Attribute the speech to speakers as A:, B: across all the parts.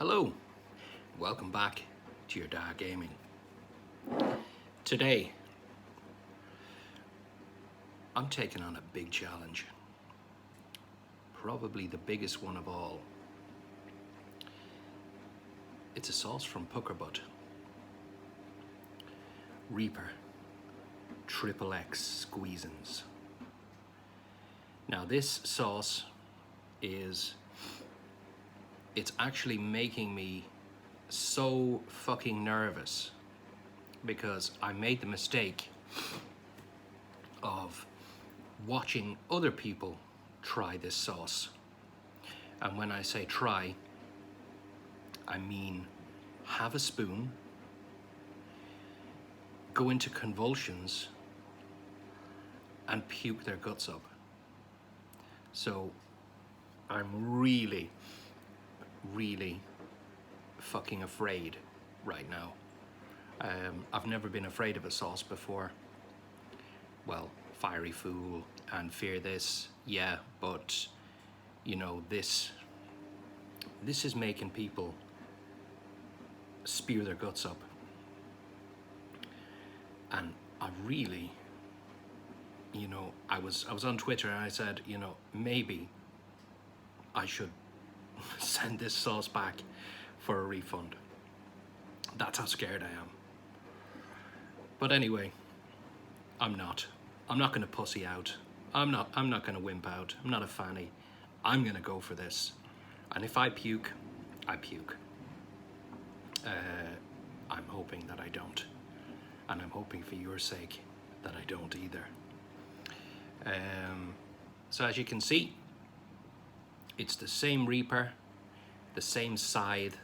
A: Hello, welcome back to your dad gaming. Today, I'm taking on a big challenge, probably the biggest one of all. It's a sauce from Puckerbutt, Reaper, XXX Squeezins. Now this sauce it's actually making me so fucking nervous because I made the mistake of watching other people try this sauce. And when I say try, I mean have a spoon, go into convulsions, and puke their guts up. So I'm really fucking afraid right now. I've never been afraid of a sauce before. Well, Fiery Fool and Fear This, yeah, but you know, this is making people spew their guts up. And I really, you know, I was on Twitter and I said, you know, maybe I should send this sauce back for a refund. That's how scared I am. But anyway, I'm not gonna pussy out. I'm not gonna wimp out. I'm not a fanny. I'm gonna go for this. And if I puke, I puke. I'm hoping that I don't. And I'm hoping for your sake that I don't either. So as you can see, it's the same Reaper, the same scythe,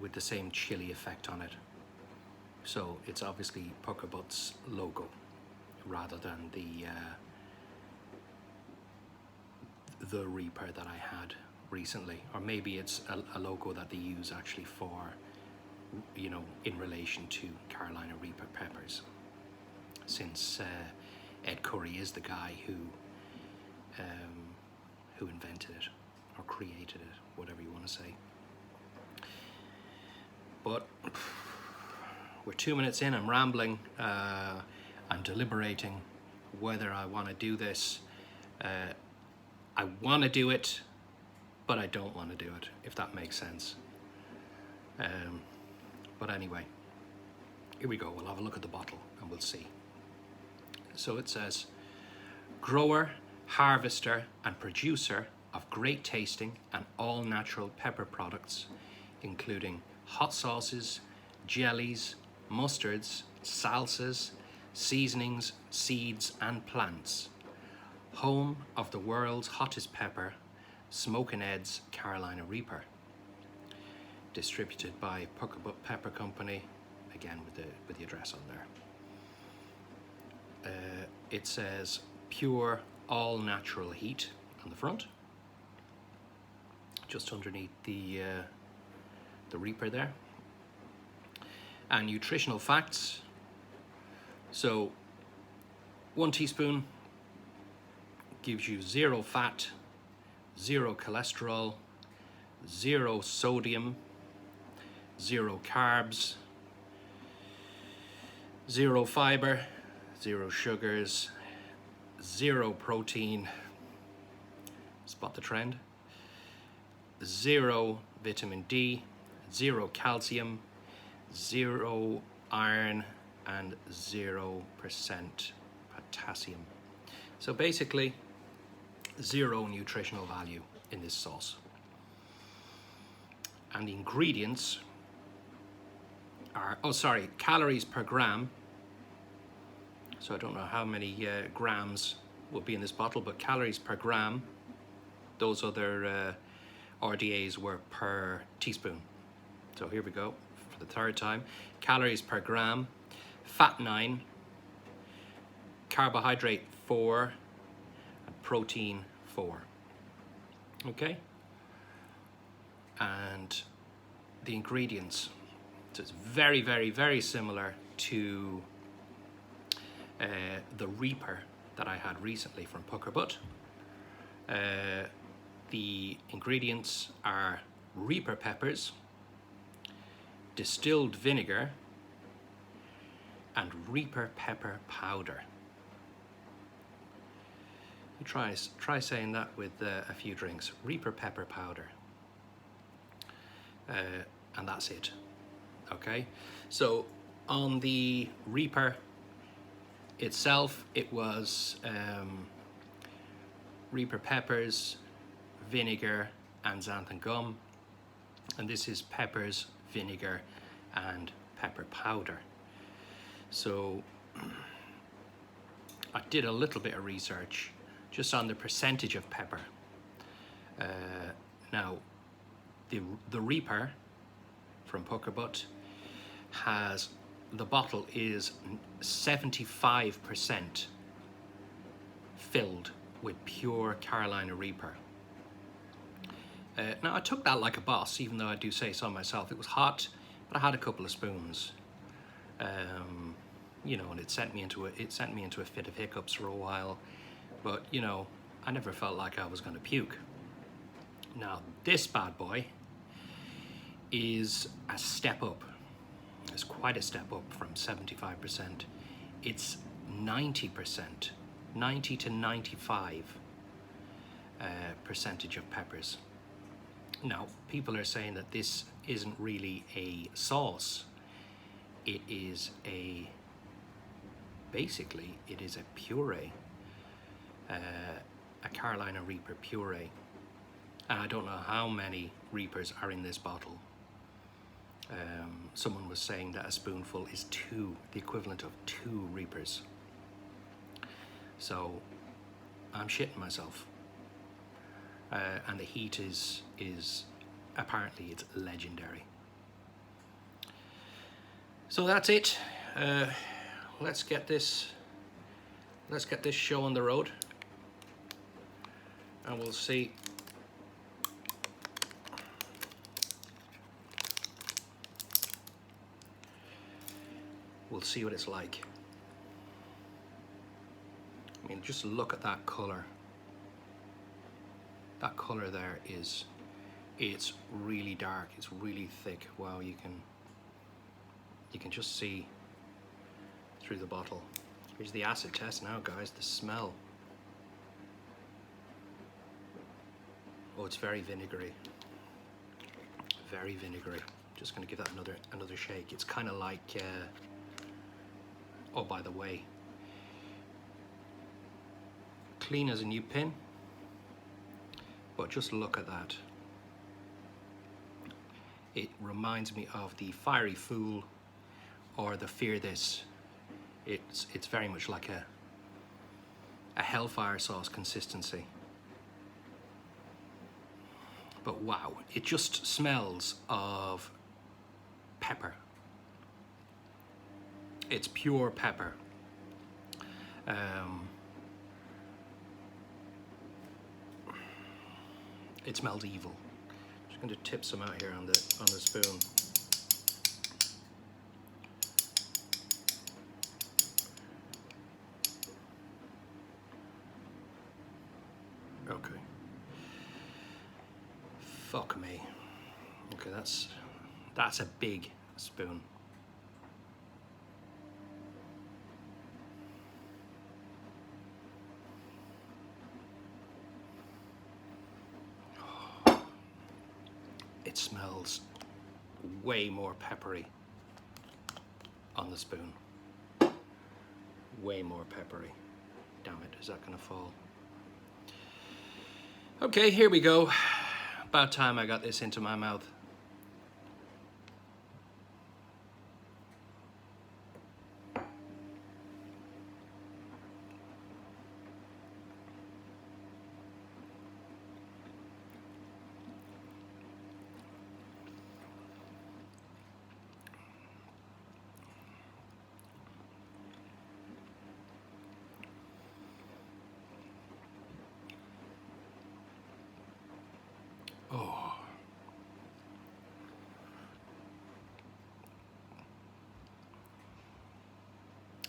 A: with the same chili effect on it. So it's obviously Puckerbutt's logo rather than the Reaper that I had recently. Or maybe it's a logo that they use actually for, you know, in relation to Carolina Reaper peppers, since Ed Curry is the guy who invented it or created it, whatever you want to say. But we're 2 minutes in, I'm rambling, I'm deliberating whether I want to do this. I want to do it, but I don't want to do it, if that makes sense. But anyway, here we go. We'll have a look at the bottle and we'll see. So it says, grower, harvester and producer of great tasting and all natural pepper products, including hot sauces, jellies, mustards, salsas, seasonings, seeds and plants. Home of the world's hottest pepper, Smokin Ed's Carolina Reaper. Distributed by Puckerbutt Pepper Company, again with the address on there. It says pure all natural heat on the front, just underneath the Reaper there. And nutritional facts. So 1 teaspoon gives you 0 fat, 0 cholesterol, 0 sodium, 0 carbs, 0 fiber, 0 sugars, 0 protein, spot the trend, 0 vitamin D, 0 calcium, 0 iron, and 0% potassium. So basically, 0 nutritional value in this sauce. And the ingredients are, calories per gram. So I don't know how many grams will be in this bottle, but calories per gram, those other RDAs were per teaspoon. So here we go for the third time. Calories per gram, fat 9, carbohydrate 4, and protein 4. Okay? And the ingredients, so it's very, very, very similar to the Reaper that I had recently from Puckerbutt. The ingredients are Reaper peppers, distilled vinegar, and Reaper pepper powder. Try saying that with a few drinks. Reaper pepper powder. And that's it. Okay, so on the Reaper itself, it was Reaper peppers, vinegar, and xanthan gum. And this is peppers, vinegar, and pepper powder. So I did a little bit of research just on the percentage of pepper. Now, the Reaper from Puckerbutt has, the bottle is 75% filled with pure Carolina Reaper. Now I took that like a boss, even though I do say so myself. It was hot, but I had a couple of spoons. You know, and it sent me into a fit of hiccups for a while. But you know, I never felt like I was going to puke. Now this bad boy is a step up. It's quite a step up from 75%. It's 90%, 90 to 95 percentage of peppers. Now, people are saying that this isn't really a sauce. It is basically it is a puree, a Carolina Reaper puree. And I don't know how many Reapers are in this bottle. Someone was saying that a spoonful is the equivalent of 2 Reapers. So I'm shitting myself. And the heat is apparently it's legendary. So that's it. Let's get this show on the road, and we'll see. We'll see what it's like. I mean, just look at that color. That color there it's really dark, it's really thick. Wow, you can just see through the bottle. Here's the acid test now, guys. The smell. Oh, it's very vinegary. Very vinegary. Just gonna give that another shake. It's kind of like oh, by the way, clean as a new pin, but just look at that. It reminds me of the Fiery Fool or the Fear This. It's very much like a Hellfire sauce consistency. But wow, it just smells of pepper. It's pure pepper. It smells evil. Just going to tip some out here on the spoon. Okay. Fuck me. Okay, that's a big spoon. It smells way more peppery on the spoon. Way more peppery. Damn it, is that gonna fall? Okay, here we go. About time I got this into my mouth. Oh.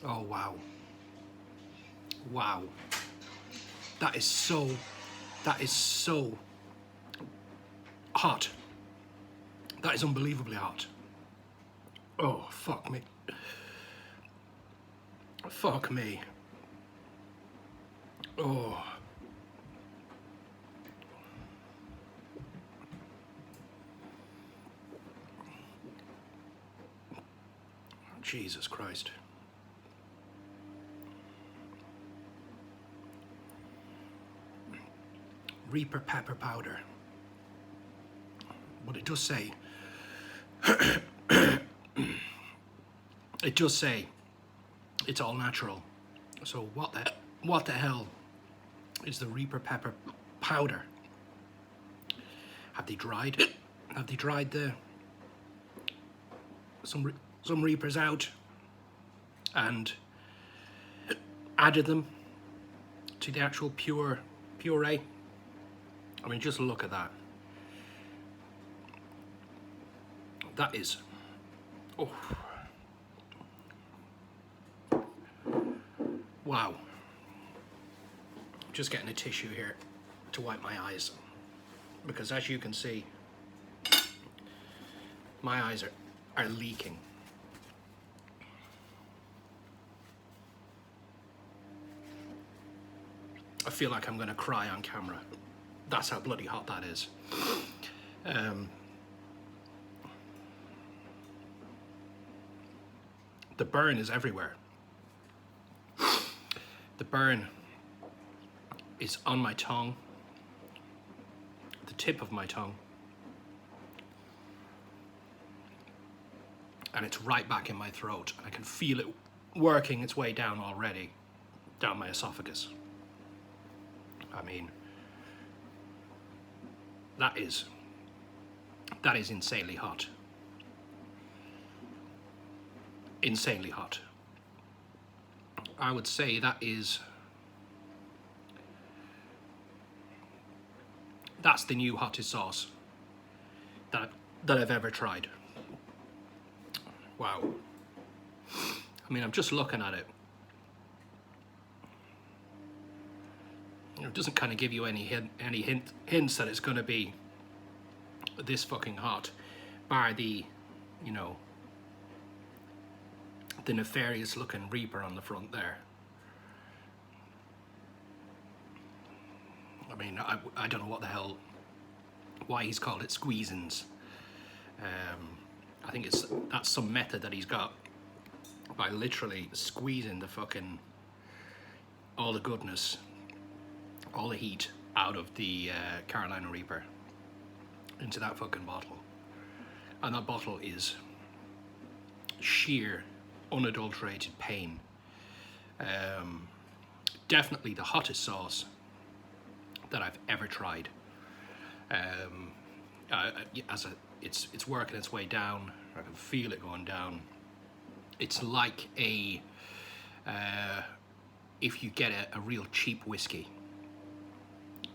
A: Oh, wow. Wow. That is so hot. That is unbelievably hot. Oh, fuck me. Fuck me. Oh. Jesus Christ. Reaper pepper powder. But it does say, it does say it's all natural. So what the hell is the Reaper pepper powder? Have they dried? Have they dried some Reapers out and added them to the actual puree? I mean, just look at that. That is, oh, wow. Just getting a tissue here to wipe my eyes, because as you can see, my eyes are leaking. I feel like I'm gonna cry on camera. That's how bloody hot that is. The burn is everywhere. The burn is on my tongue, the tip of my tongue, and it's right back in my throat. I can feel it working its way down already, down my esophagus. I mean, that is insanely hot. Insanely hot. I would say that's the new hottest sauce that I've ever tried. Wow. I mean, I'm just looking at it. It doesn't kind of give you any hints that it's going to be this fucking hot, bar the, you know, the nefarious looking Reaper on the front there. I mean, I don't know what the hell, why he's called it Squeezins. I think that's some method that he's got by literally squeezing the fucking, all the goodness, all the heat out of the Carolina Reaper into that fucking bottle. And that bottle is sheer, unadulterated pain. Definitely the hottest sauce that I've ever tried. It's working its way down. I can feel it going down. It's like a if you get a real cheap whiskey.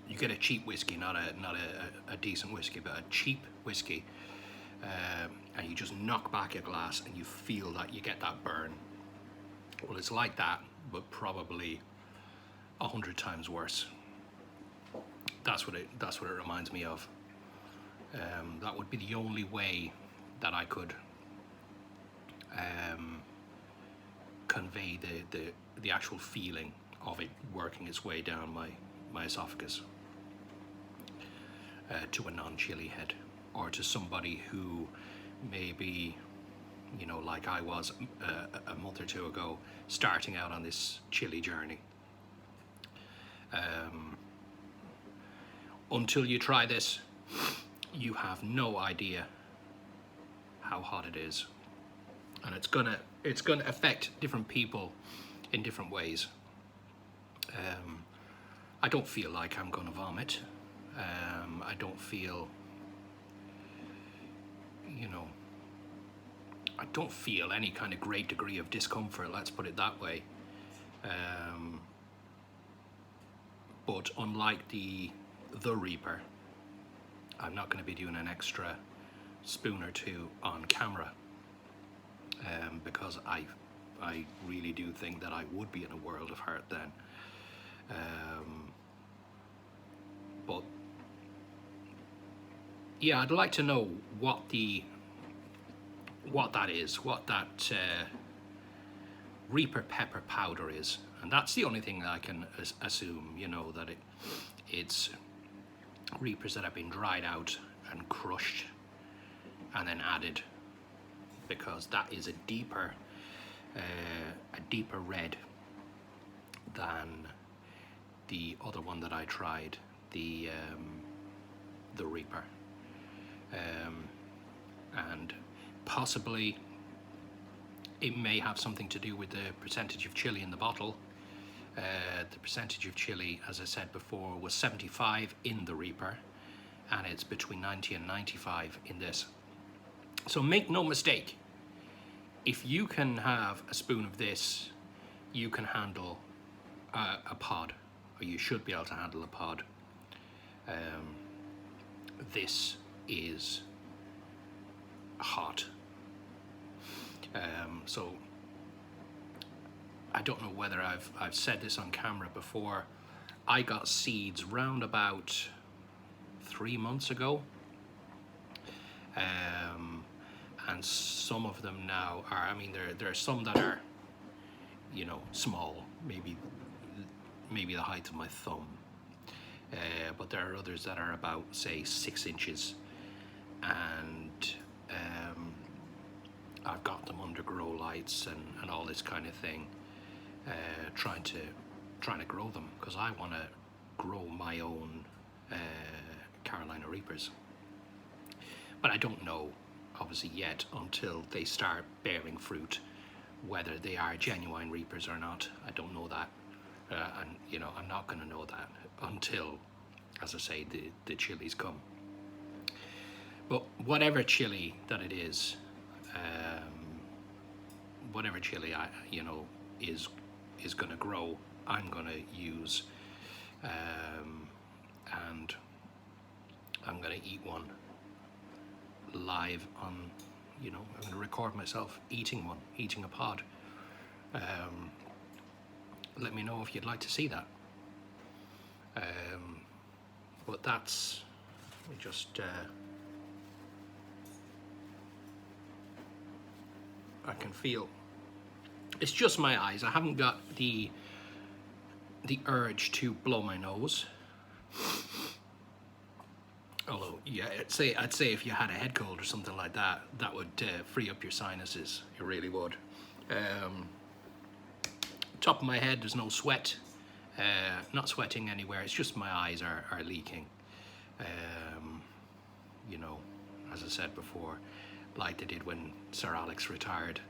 A: You get a cheap whiskey, not a decent whiskey, but a cheap whiskey, and you just knock back a glass and you feel that you get that burn. Well, it's like that, but probably 100 times worse. That's what it reminds me of. That would be the only way that I could convey the actual feeling of it working its way down my esophagus to a non-chili head, or to somebody who maybe, you know, like I was a month or two ago, starting out on this chili journey. Until you try this, you have no idea how hot it is, and it's gonna affect different people in different ways. I don't feel like I'm gonna vomit. I don't feel, you know, I don't feel any kind of great degree of discomfort, let's put it that way. But unlike the Reaper, I'm not going to be doing an extra spoon or two on camera, because I really do think that I would be in a world of hurt then. But yeah, I'd like to know what that is, what that Reaper pepper powder is, and that's the only thing that I can assume. You know, that it's Reapers that have been dried out and crushed and then added, because that is a deeper red than the other one that I tried, the Reaper, and possibly it may have something to do with the percentage of chili in the bottle. The percentage of chili, as I said before, was 75 in the Reaper, and it's between 90 and 95 in this. So make no mistake, if you can have a spoon of this, you can handle a pod, or you should be able to handle a pod. This is hot. So I don't know whether I've said this on camera before. I got seeds round about 3 months ago, and some of them now are, I mean, there are some that are, you know, small, maybe the height of my thumb, but there are others that are about, say, 6 inches, and I've got them under grow lights and all this kind of thing, trying to grow them, because I want to grow my own Carolina Reapers. But I don't know, obviously, yet, until they start bearing fruit, whether they are genuine Reapers or not. I don't know that, and you know, I'm not going to know that until, as I say, the chilies come. But whatever chili that it is, whatever chili is going to grow, I'm going to use, and I'm going to eat one live on, you know, I'm going to record myself eating a pod. Let me know if you'd like to see that. But that's, let me just, I can feel, it's just my eyes. I haven't got the urge to blow my nose. Although, yeah, I'd say if you had a head cold or something like that, that would free up your sinuses. It really would. Top of my head, there's no sweat. Not sweating anywhere. It's just my eyes are leaking. You know, as I said before, like they did when Sir Alex retired.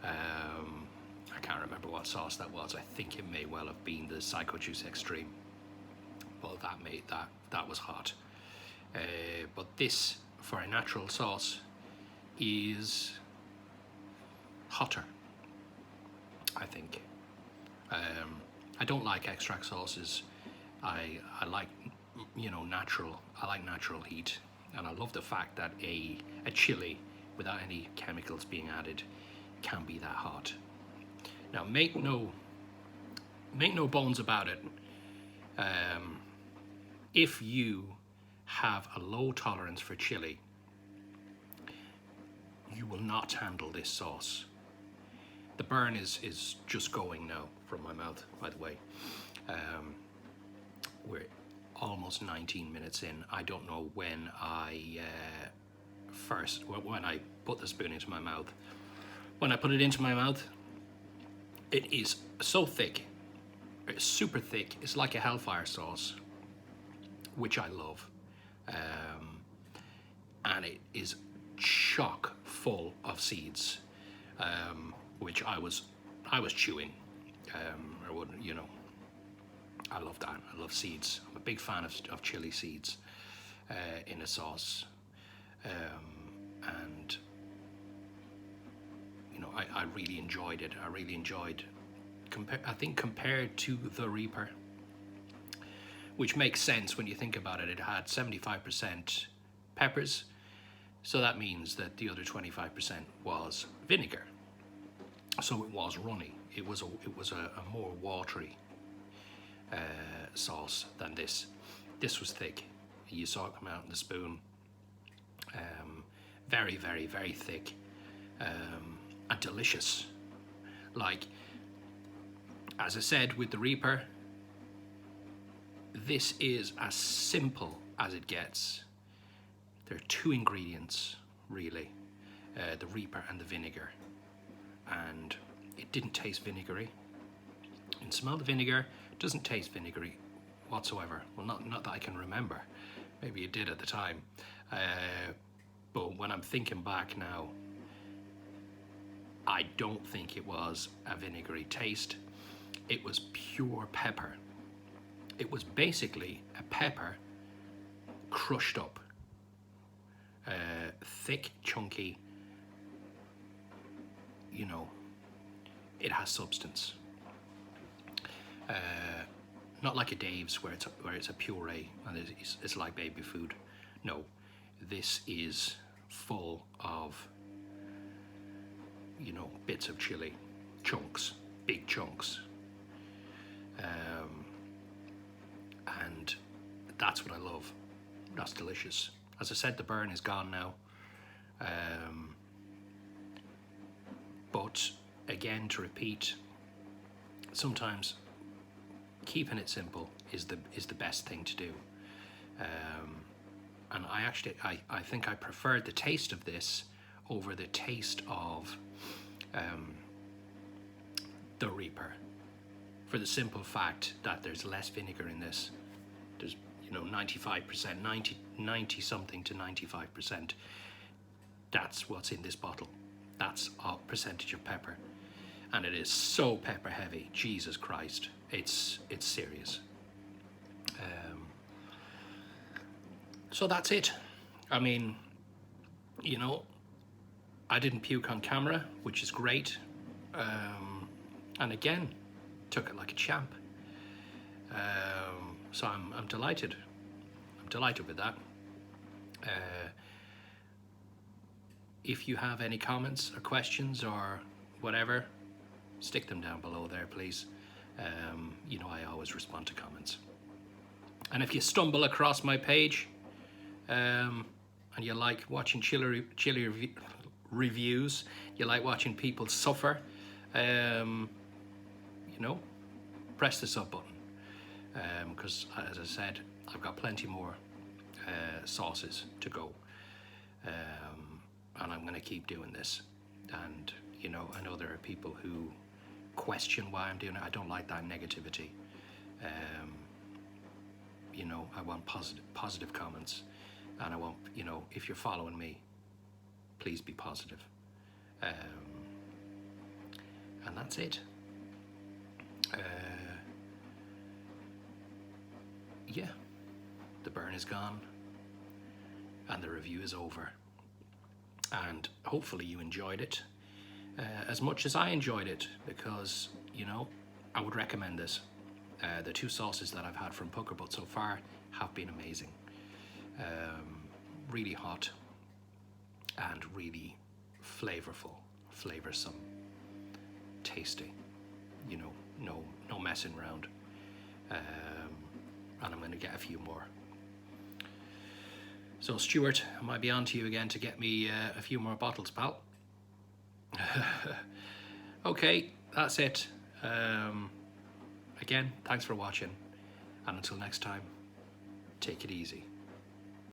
A: I can't remember what sauce that was. I think it may well have been the Psycho Juice Extreme. Well, that was hot. But this, for a natural sauce, is hotter, I think. I don't like extract sauces. I like, you know, natural. I like natural heat, and I love the fact that a chili without any chemicals being added can be that hot. Now, make no bones about it. If you have a low tolerance for chili, you will not handle this sauce. The burn is just going now from my mouth, by the way. We're almost 19 minutes in. I don't know when when I put the spoon into my mouth. When I put it into my mouth, it is so thick. It's super thick. It's like a Hellfire sauce, which I love. And it is chock full of seeds, which I was chewing. I wouldn't, you know, I love that. I love seeds. I'm a big fan of chili seeds in a sauce, and you know, I really enjoyed it. I really enjoyed, I think compared to the Reaper, which makes sense when you think about it. It had 75% peppers, so that means that the other 25% was vinegar. So it was runny. It was a more watery sauce than this. This was thick. You saw it come out in the spoon. Very, very, very thick, and delicious. Like, as I said with the Reaper, this is as simple as it gets. There are two ingredients, really, the Reaper and the vinegar. And it didn't taste vinegary. You can smell the vinegar, it doesn't taste vinegary whatsoever. Well, not that I can remember. Maybe it did at the time. But when I'm thinking back now, I don't think it was a vinegary taste. It was pure pepper. It was basically a pepper crushed up. Thick, chunky, you know, it has substance. Not like a Dave's where it's a puree and it's like baby food. No, this is full of, you know, bits of chili, chunks, big chunks. And that's what I love. That's delicious. As I said, the burn is gone now. But again, to repeat, sometimes keeping it simple is the best thing to do. And I think I preferred the taste of this over the taste of the Reaper, for the simple fact that there's less vinegar in this. There's, you know, 95%, 90 something to 95%. That's what's in this bottle. That's a percentage of pepper, and it is so pepper heavy. Jesus Christ, it's serious. So that's it. I mean, you know, I didn't puke on camera, which is great. And again, took it like a champ. So I'm delighted. I'm delighted with that. If you have any comments or questions or whatever, stick them down below there, please. You know, I always respond to comments. And if you stumble across my page, and you like watching chili reviews, you like watching people suffer, you know, press the sub button, because as I said, I've got plenty more sauces to go, and I'm going to keep doing this. And you know, I know there are people who question why I'm doing it. I don't like that negativity. You know, I want positive comments, and I want, you know, if you're following me, please be positive. And that's it. Yeah, the burn is gone and the review is over, and hopefully you enjoyed it as much as I enjoyed it, because, you know, I would recommend this. The two sauces that I've had from Puckerbutt so far have been amazing. Really hot and really flavorful, flavorsome, tasty, you know, no messing around. And I'm going to get a few more. So Stuart, I might be on to you again to get me a few more bottles, pal. Okay, that's it. Again, thanks for watching, and until next time, take it easy.